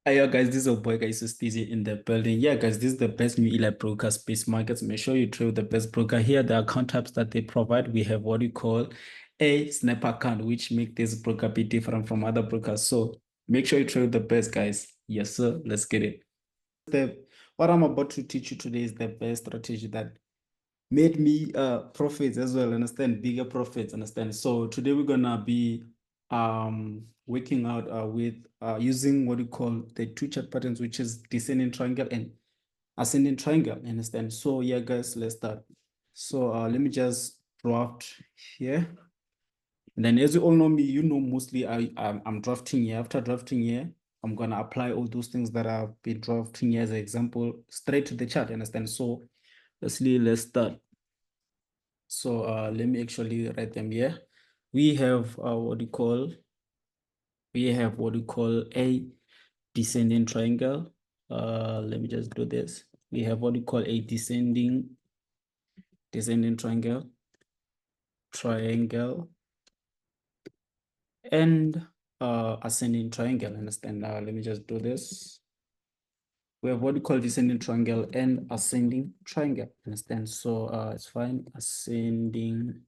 Hey, yo, guys, this is your boy, guys, Steezy in the building. Yeah, guys, this is the best new Eli broker space markets. Make sure you trade with the best broker. Here, the account types that they provide. We have what we call a snap account, which make this broker be different from other brokers. So make sure you trade with the best, guys. Yes, sir. Let's get it. What I'm about to teach you today is the best strategy that made me profits as well, understand, bigger profits, understand. So today we're gonna be working out with using what we call the two chart patterns, which is descending triangle and ascending triangle, understand. So yeah, guys, let's start. So let me just draft here. And then as you all know me, you know, mostly I'm drafting here. After drafting here, I'm gonna apply all those things that I've been drafting here as an example straight to the chart, understand. So let's start. So let me actually write them here. We have what we have what we call a descending triangle. Let me just do this. We have what we call a descending triangle, and ascending triangle. Understand? Let me just do this. We have what we call descending triangle and ascending triangle. Understand? So it's fine. Ascending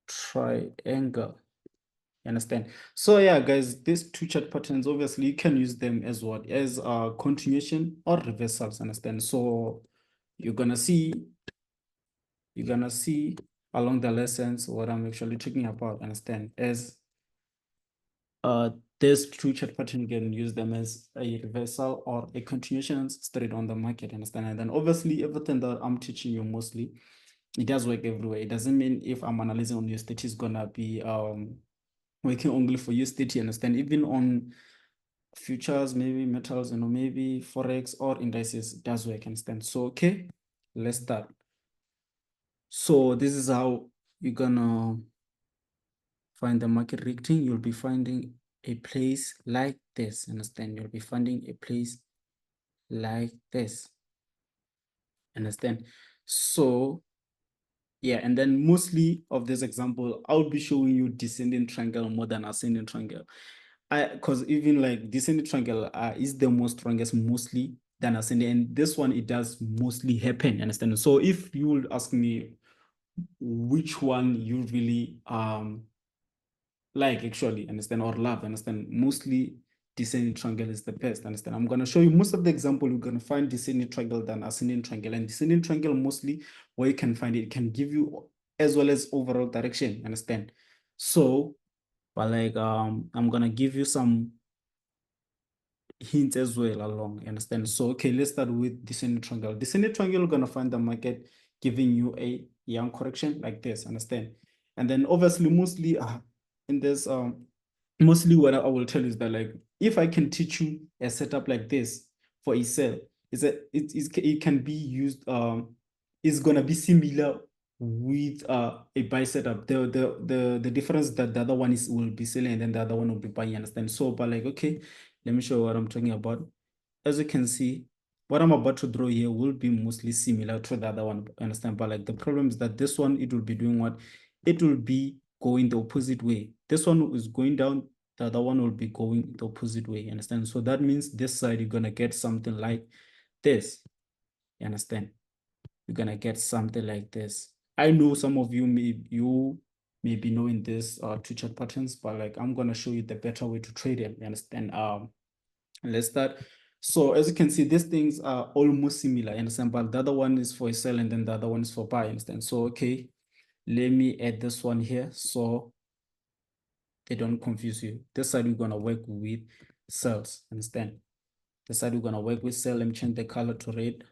triangle. You understand? So yeah, guys, these two chart patterns, obviously you can use them as what as continuation or reversals. Understand? So you're gonna see along the lessons what I'm actually talking about. Understand? As this two chart pattern, you can use them as a reversal or a continuation straight on the market. Understand? And then obviously everything that I'm teaching you mostly, it does work everywhere. It doesn't mean if I'm analyzing on USDT, it's gonna be working only for USDT. Understand? Even on futures, maybe metals, maybe forex or indices, does work. Understand? So okay, let's start. So this is how you're gonna find the market reacting. You'll be finding a place like this. Understand? You'll be finding a place like this. Understand? So yeah, and then mostly of this example, I'll be showing you descending triangle more than ascending triangle. Because even like descending triangle is the most strongest mostly than ascending, and this one it does mostly happen. Understand? So if you would ask me which one you really like actually understand or love, understand, mostly descending triangle is the best. Understand? I'm going to show you most of the example. You're going to find descending triangle than ascending triangle, and descending triangle mostly where you can find it can give you as well as overall direction. Understand? So but like I'm gonna give you some hints as well along. Understand? So okay, let's start with descending triangle. Descending triangle, you're gonna find the market giving you a young correction like this. Understand? And then obviously mostly in this mostly what I will tell you is that, like, if I can teach you a setup like this for a sell, is that it can be used it's gonna be similar with a buy setup. The difference that the other one is will be selling and then the other one will be buying. Understand? So but like okay, let me show you what I'm talking about. As you can see, what I'm about to draw here will be mostly similar to the other one. Understand? But like the problem is that this one, it will be doing what? It will be going the opposite way. This one is going down, the other one will be going the opposite way. You understand? So that means this side, you're gonna get something like this. You understand? You're gonna get something like this. I know some of you may be knowing this two chart patterns, but like I'm gonna show you the better way to trade them. You understand? Let's start. So as you can see, these things are almost similar. You understand? But the other one is for sell and then the other one is for buy. You understand? So okay, let me add this one here so they don't confuse you. This side we're gonna work with cells. Understand? This side we're gonna work with cell. Let me change the color to red.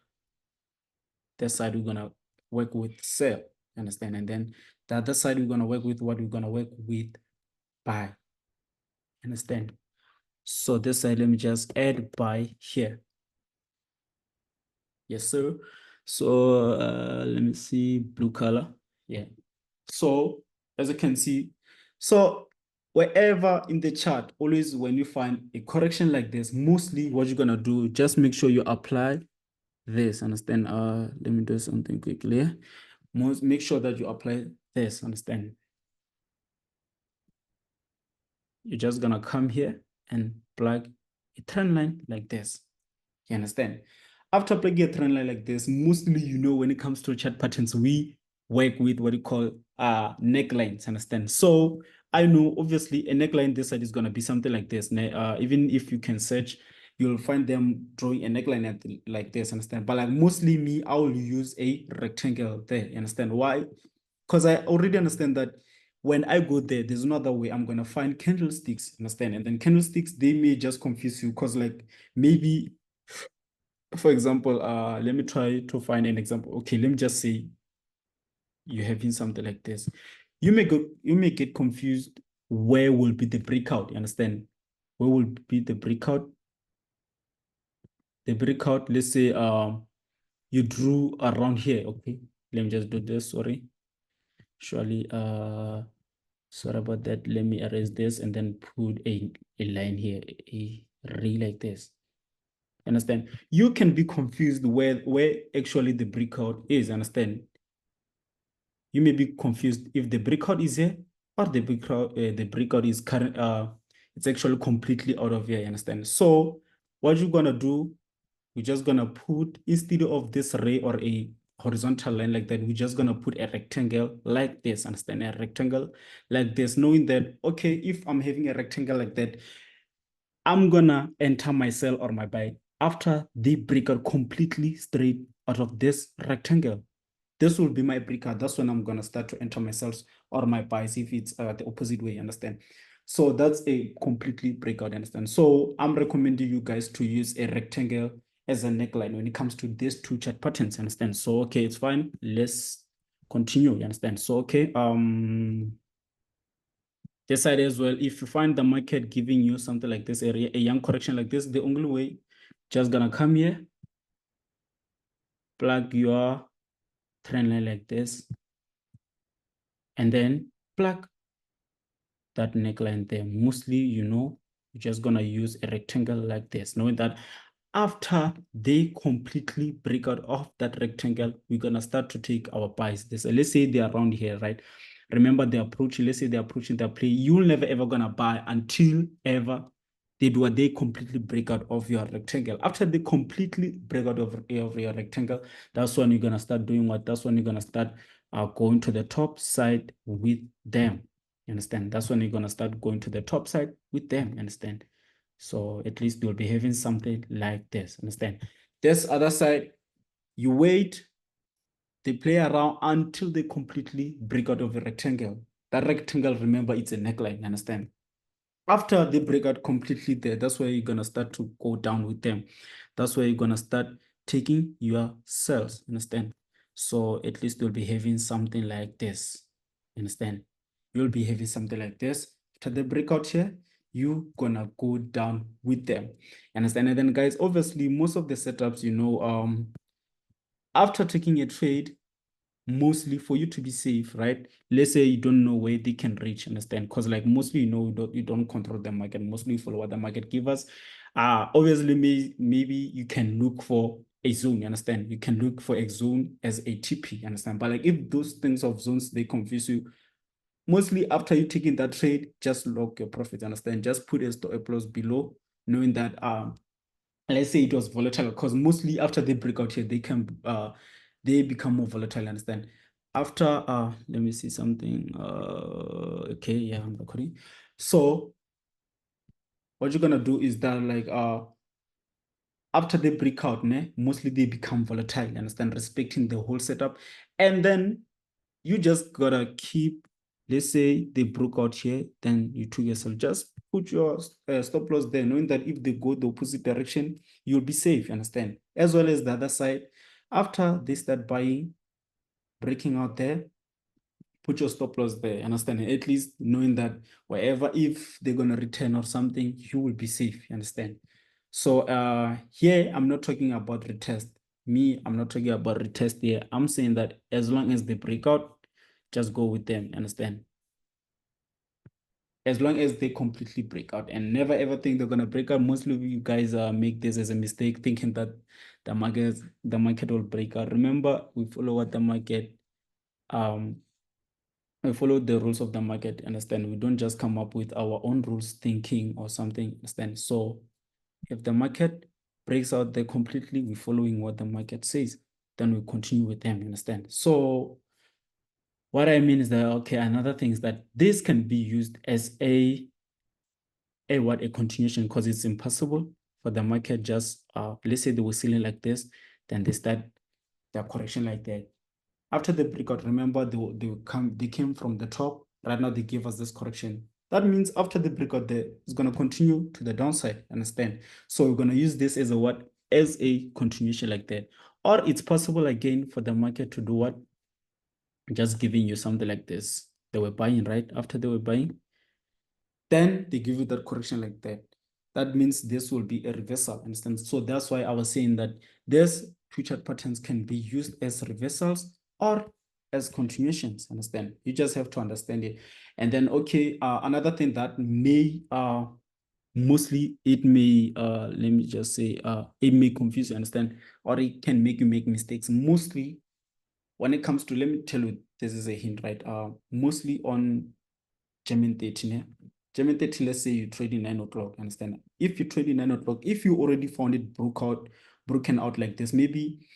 This side we're gonna work with sell. Understand? And then the other side we're gonna work with what? We're gonna work with buy. Understand? So this side, let me just add buy here. Yes, sir. So let me see, blue color. Yeah. So as you can see, so wherever in the chart, always when you find a correction like this, mostly what you're gonna do, just make sure you apply this. Understand? Let me do something quickly. Make sure that you apply this. Understand? You're just gonna come here and plug a trend line like this. You understand? After plugging a trend line like this, mostly, when it comes to chart patterns, we work with what you call necklines. Understand? So I know obviously a neckline this side is going to be something like this. Even if you can search, you'll find them drawing a neckline like this. Understand? But like mostly me, I will use a rectangle there. You understand why? Because I already understand that when I go there, there's another way I'm going to find candlesticks. Understand? And then candlesticks, they may just confuse you because like maybe, for example, let me try to find an example. Okay, let me just say you're having something like this. You may get confused. Where will be the breakout? You understand? Where will be the breakout? The breakout, let's say you drew around here. Okay, let me just do this. Sorry. Surely sorry about that. Let me erase this and then put a line here, a ray like this. Understand? You can be confused where actually the breakout is. Understand? You may be confused if the breakout is here or the breakout is current. It's actually completely out of here. You understand? So what you're gonna do? We're just gonna put, instead of this ray or a horizontal line like that, we're just gonna put a rectangle like this. Understand? A rectangle like this, knowing that okay, if I'm having a rectangle like that, I'm gonna enter my sell or my buy after the breakout completely straight out of this rectangle. This will be my breakout. That's when I'm gonna start to enter my sells or my buys if it's the opposite way. Understand? So that's a completely breakout. Understand? So I'm recommending you guys to use a rectangle as a neckline when it comes to these two chart patterns. Understand? So okay, it's fine. Let's continue. You understand? So okay, this side as well, if you find the market giving you something like this area, a young correction like this, the only way, just gonna come here, plug your trend line like this, and then plug that neckline there. Mostly, you're just gonna use a rectangle like this, knowing that after they completely break out of that rectangle, we're gonna start to take our buys. Let's say they're around here, right? Remember the approach. Let's say they're approaching their play. You'll never ever gonna buy until ever they completely break out of your rectangle. After they completely break out of your rectangle, that's when you're gonna start doing what? That's when you're gonna start going to the top side with them. You understand? That's when you're gonna start going to the top side with them. You understand? So at least you'll be having something like this. Understand? This other side, you wait, they play around until they completely break out of a rectangle. That rectangle, remember, it's a neckline. Understand? After they break out completely there, that's where you're gonna start to go down with them. That's where you're gonna start taking your cells. Understand? So at least you'll be having something like this. Understand? You'll be having something like this. After the breakout here, you're gonna go down with them. Understand? And then guys, obviously most of the setups, after taking a trade, mostly for you to be safe, right? Let's say you don't know where they can reach, understand? Because like mostly, you don't control the market. Mostly you follow what the market give us. Obviously, maybe you can look for a zone, you understand? You can look for a zone as a TP, you understand? But like if those things of zones, they confuse you, mostly after you taking that trade, just lock your profits, understand? Just put a stop loss below, knowing that let's say it was volatile, because mostly after they break out here, they become more volatile, understand? After let me see something. Okay, yeah, I'm recording. So what you're gonna do is that like after they break out, mostly they become volatile, understand, respecting the whole setup. And then you just gotta keep, let's say they broke out here, then you took yourself, just put your stop loss there, knowing that if they go the opposite direction, you'll be safe, you understand? As well as the other side, after they start buying, breaking out there, put your stop loss there, understand? At least knowing that wherever, if they're going to return or something, you will be safe, you understand? So here, I'm not talking about retest. I'm not talking about retest here. I'm saying that as long as they break out, just go with them, understand? As long as they completely break out, and never ever think they're gonna break out. Mostly you guys make this as a mistake, thinking that the market will break out. Remember, we follow what the market we follow the rules of the market, understand? We don't just come up with our own rules thinking or something, understand? So If the market breaks out there completely, we're following what the market says, then we continue with them, you understand? So what I mean is that, okay, another thing is that this can be used as a continuation, because it's impossible for the market just, let's say they were selling like this, then they start their correction like that. After the breakout, remember they came from the top. Right now they give us this correction. That means after the breakout, it's gonna continue to the downside. Understand? So we're gonna use this as a what? As a continuation like that. Or it's possible again for the market to do what? Just giving you something like this. They were buying, right? After they were buying, then they give you that correction like that. That means this will be a reversal, understand? So that's why I was saying that these future patterns can be used as reversals or as continuations, understand? You just have to understand it. And then, okay, another thing that may, mostly it may, let me just say, it may confuse you, understand? Or it can make you make mistakes. Mostly when it comes to, let me tell you, this is a hint, right? Mostly on German 13, yeah? German 13, let's say you trade in 9 o'clock, understand? If you trade in 9 o'clock, if you already found it broken out like this, maybe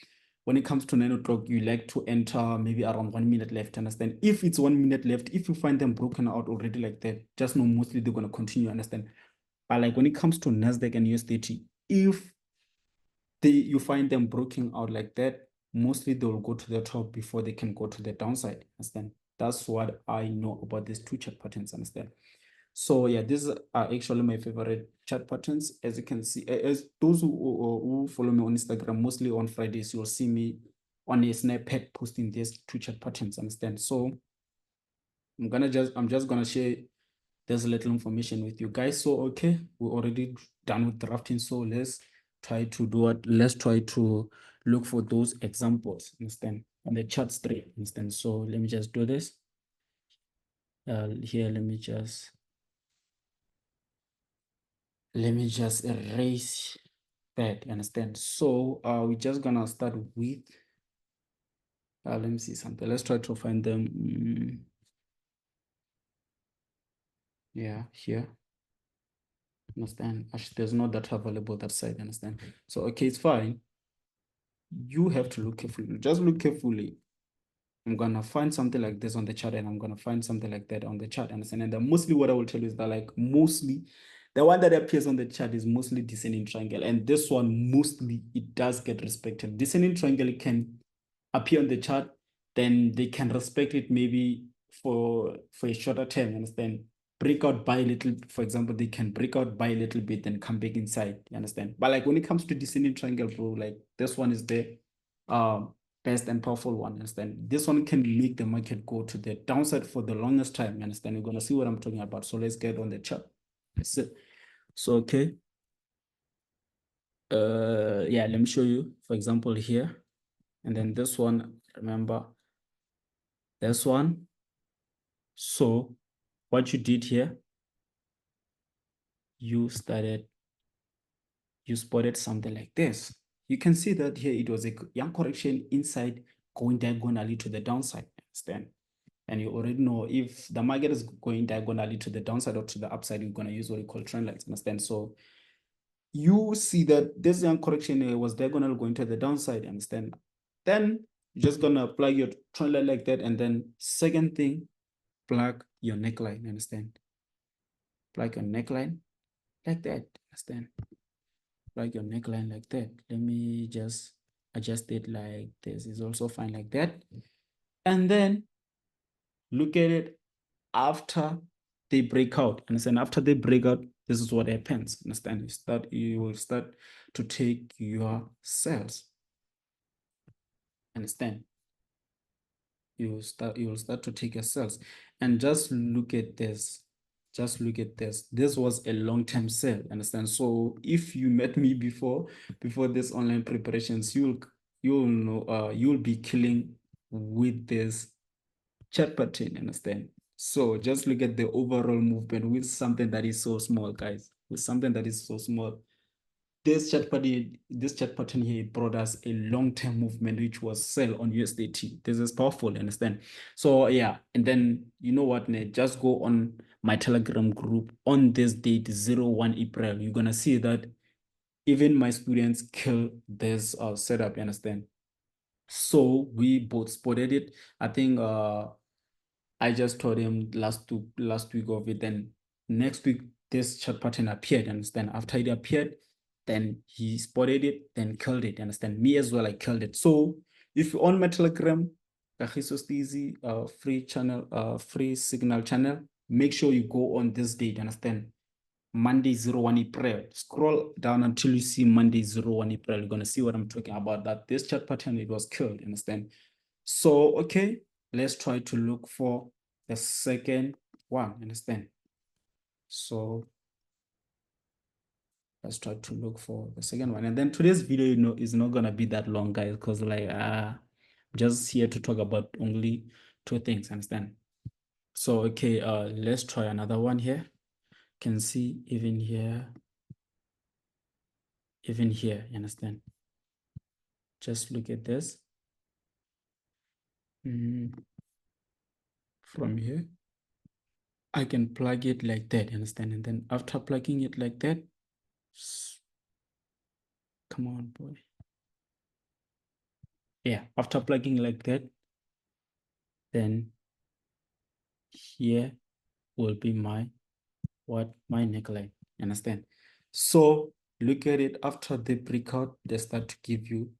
when it comes to 9 o'clock, you like to enter maybe around 1 minute left, understand? If it's 1 minute left, if you find them broken out already like that, just know mostly they're going to continue, understand? But like when it comes to Nasdaq and US30, if you find them broken out like that, mostly they will go to the top before they can go to the downside, understand? That's what I know about these two chart patterns, understand? So yeah, these are actually my favorite chart patterns. As you can see, as those who follow me on Instagram, mostly on Fridays, you'll see me on a snippet posting these two chart patterns, understand? So I'm just gonna share this little information with you guys. So okay, we're already done with drafting. So let's try to do it. Let's try to look for those examples, understand? On the chart straight, understand? So let me just do this. Here, let me just erase that, understand? So we're just gonna start with, let me see something. Let's try to find them. Yeah, here, understand? Actually, there's no data available that side, understand? So okay, it's fine. You have to look carefully. Just look carefully. I'm gonna find something like this on the chart, and I'm gonna find something like that on the chart, understand? And then mostly what I will tell you is that, like, mostly the one that appears on the chart is mostly descending triangle, and this one mostly it does get respected. Descending triangle can appear on the chart, then they can respect it maybe for a shorter term, understand? Break out by a little, for example, they can break out by a little bit, then come back inside, you understand? But like when it comes to descending triangle, bro, like this one is the best and powerful one, understand? This one can make the market go to the downside for the longest time, you understand? You're gonna see what I'm talking about. So let's get on the chart. So okay. Yeah, let me show you, for example, here. And then this one, remember this one. So what you did here, you spotted something like this. You can see that here it was a young correction inside going diagonally to the downside, understand? And you already know if the market is going diagonally to the downside or to the upside, you're going to use what we call trend lines, understand? So you see that this young correction was diagonal going to the downside, understand? Then you're just going to plug your trend line like that. And then second thing, plug your neckline, understand? Plug your neckline like that, understand? Plug your neckline like that. Let me just adjust it like this. Is also fine like that. And then look at it after they break out, understand? After they break out, this is what happens, understand? You will start to take your cells, understand? You will start to take your cells. And just look at this. Just look at this. This was a long-term sale, understand? So if you met me before this online preparations, you'll know, you'll be killing with this chart pattern, understand? So just look at the overall movement with something that is so small, guys. With something that is so small. This chart pattern here brought us a long-term movement, which was sell on USDT. This is powerful, understand? So yeah, and then you know what, Ned? Just go on my Telegram group on this date, 01 April. You're gonna see that even my students kill this setup, you understand? So we both spotted it. I think I just told him last week of it. Then next week this chat pattern appeared, understand? After it appeared, then he spotted it, then killed it, understand? Me as well, I killed it. So if you're on my Telegram, Kagiso Steezy, free channel, free signal channel, make sure you go on this date, understand? Monday 01 April. Scroll down until you see Monday 01 April. You're gonna see what I'm talking about. That this chat pattern, it was killed, understand? So okay, let's try to look for the second one, understand? So let's try to look for the second one. And then today's video, is not gonna be that long, guys, because like just here to talk about only two things, understand? So okay, let's try another one here. Can see even here, you understand? Just look at this. From here, I can plug it like that, you understand? And then after plugging it like that, come on, boy. Yeah, after plugging like that, then here will be my neckline, you understand? So look at it. After the breakout, they start to give you,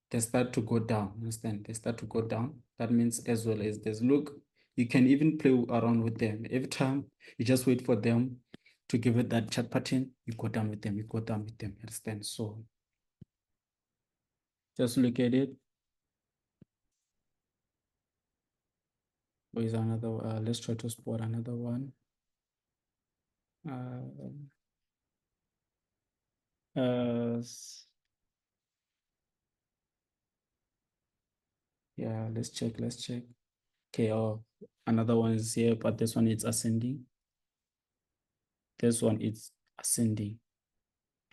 they start to go down, understand? They start to go down. That means as well as this, look, you can even play around with them. Every time you just wait for them to give it that chat pattern, you go down with them, you go down with them, understand? So just look at it. Where is another? Let's try to spot another one. Yeah, let's check. Okay, oh, another one is here, but this one is ascending. This one is ascending.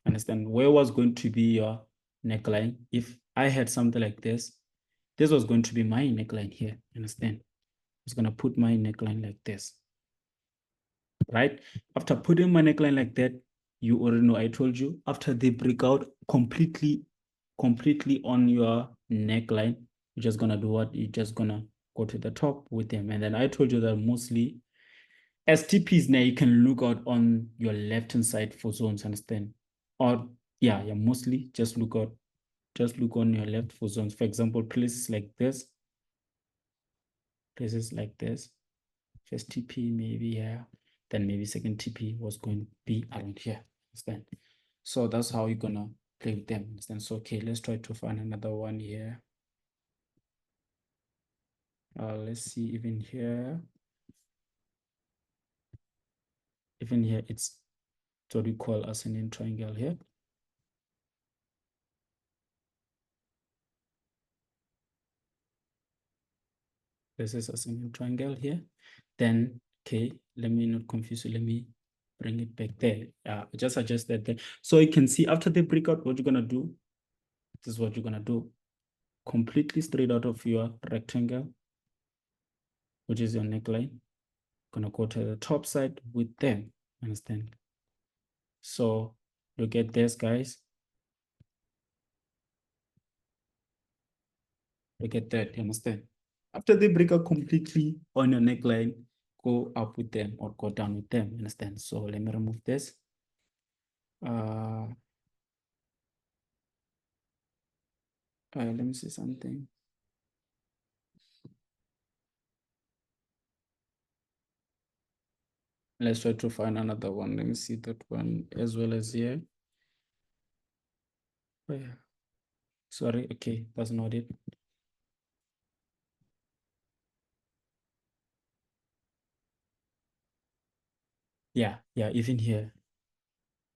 Understand? Where was going to be your neckline? If I had something like this was going to be my neckline here. Understand? I was gonna put my neckline like this, right? After putting my neckline like that, you already know, I told you, after they break out completely on your neckline, you're just gonna do what? You're just gonna go to the top with them. And then I told you that mostly STPs now you can look out on your left hand side for zones, understand? Or yeah, mostly just look on your left for zones. For example, places like this, first TP maybe here, then maybe second TP was going to be around here, understand? So that's how you're gonna play with them, understand? So okay, let's try to find another one here. Let's see, even here, it's what we call ascending triangle here. This is ascending triangle here. Then okay, let me not confuse you, let me bring it back there. Just adjust that there. So you can see after the breakout, what you're gonna do, this is what you're gonna do. Completely straight out of your rectangle, which is your neckline, gonna go to the top side with them, understand? So look at this, guys. Look at that, you understand? After they break out completely on your neckline, go up with them or go down with them, understand? So let me remove this. Let me see something. Let's try to find another one. Let me see that one as well as here. Oh, yeah. Sorry, okay, that's not it. Yeah, even here.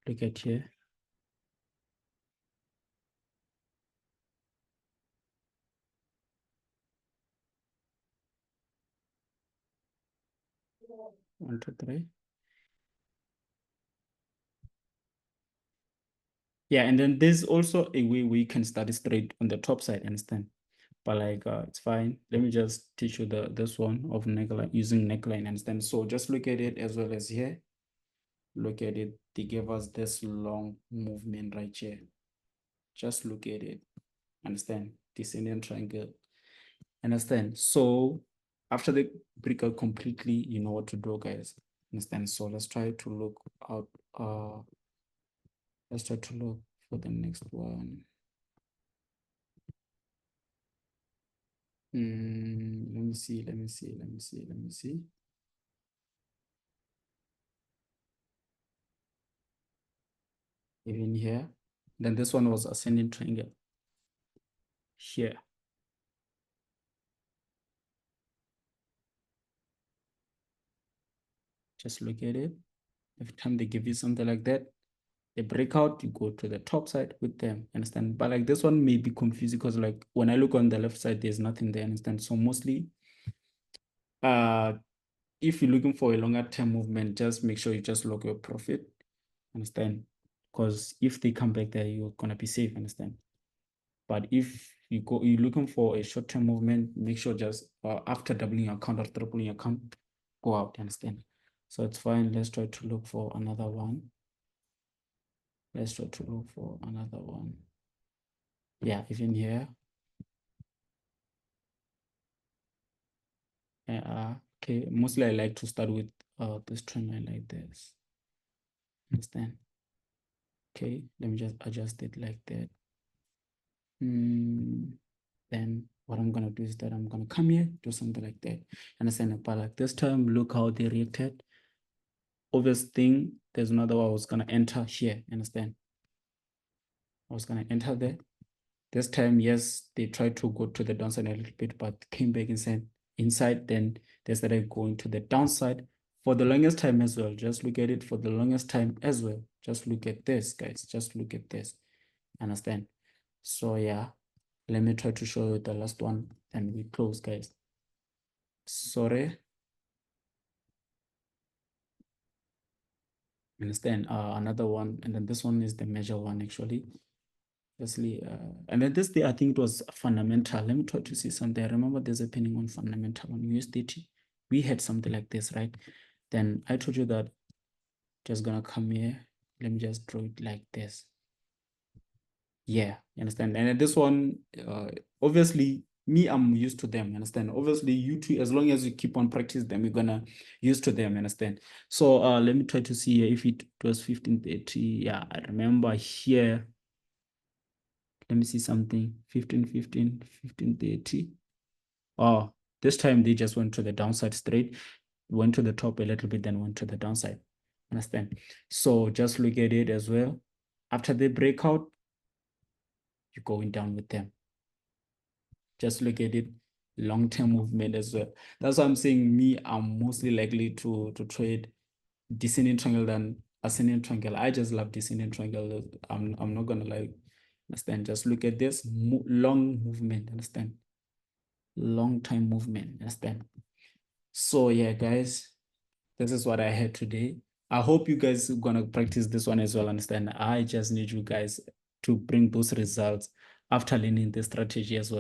Look at here. One, two, three. Yeah, and then there's also a way we can start straight on the top side, understand? But like it's fine. Let me just teach you this one of neckline, using neckline, understand? So just look at it as well as here. Look at it they gave us this long movement right here. Just look at it. Understand? Descending triangle. Understand? So after the breakout completely, you know what to do, guys. Understand? So let's try to look out. Let's try to look for the next one. Let me see. Even here. Then this one was ascending triangle. Here. Just look at it. Every time they give you something like that, they break out, you go to the top side with them, understand? But like this one may be confusing because like when I look on the left side, there's nothing there, understand? So mostly, if you're looking for a longer term movement, just make sure you just lock your profit, understand? Because if they come back there, you're gonna be safe, understand? But if you're looking for a short term movement, make sure just after doubling your account or tripling your account, go out, understand? So it's fine. Let's try to look for another one. Let's try to look for another one. Yeah, even here. Okay, mostly I like to start with this trend line like this. Understand? Okay, let me just adjust it like that. Then what I'm gonna do is that I'm gonna come here, do something like that. Understand? But like this time, look how they reacted. Obvious thing, there's another one I was gonna enter here. Understand? I was gonna enter there. This time, yes, they tried to go to the downside a little bit, but came back inside, then they started going to the downside for the longest time as well. Just look at it for the longest time as well. Just look at this, guys. Just look at this. Understand? So yeah, let me try to show you the last one and we close, guys. Sorry. Understand? Another one, and then this one is the major one actually. Firstly, and then this day I think it was fundamental. Let me try to see something. I remember there's a penning on fundamental on USDT. We had something like this, right? Then I told you that just gonna come here. Let me just draw it like this. Yeah, you understand? And then this one, obviously, me, I'm used to them, you understand? Obviously, you too, as long as you keep on practice them, you're gonna used to them, you understand? So let me try to see if it was 1530. Yeah, I remember here. Let me see something. 1530. Oh, this time they just went to the downside straight, went to the top a little bit, then went to the downside. Understand? So just look at it as well. After the breakout, you're going down with them. Just look at it, long-term movement as well. That's why I'm saying me, I'm mostly likely to trade descending triangle than ascending triangle. I just love descending triangle. I'm not gonna like, understand? Just look at this long movement, understand? Long time movement, understand? So yeah, guys, this is what I had today. I hope you guys are gonna practice this one as well, understand? I just need you guys to bring those results after learning the strategy as well.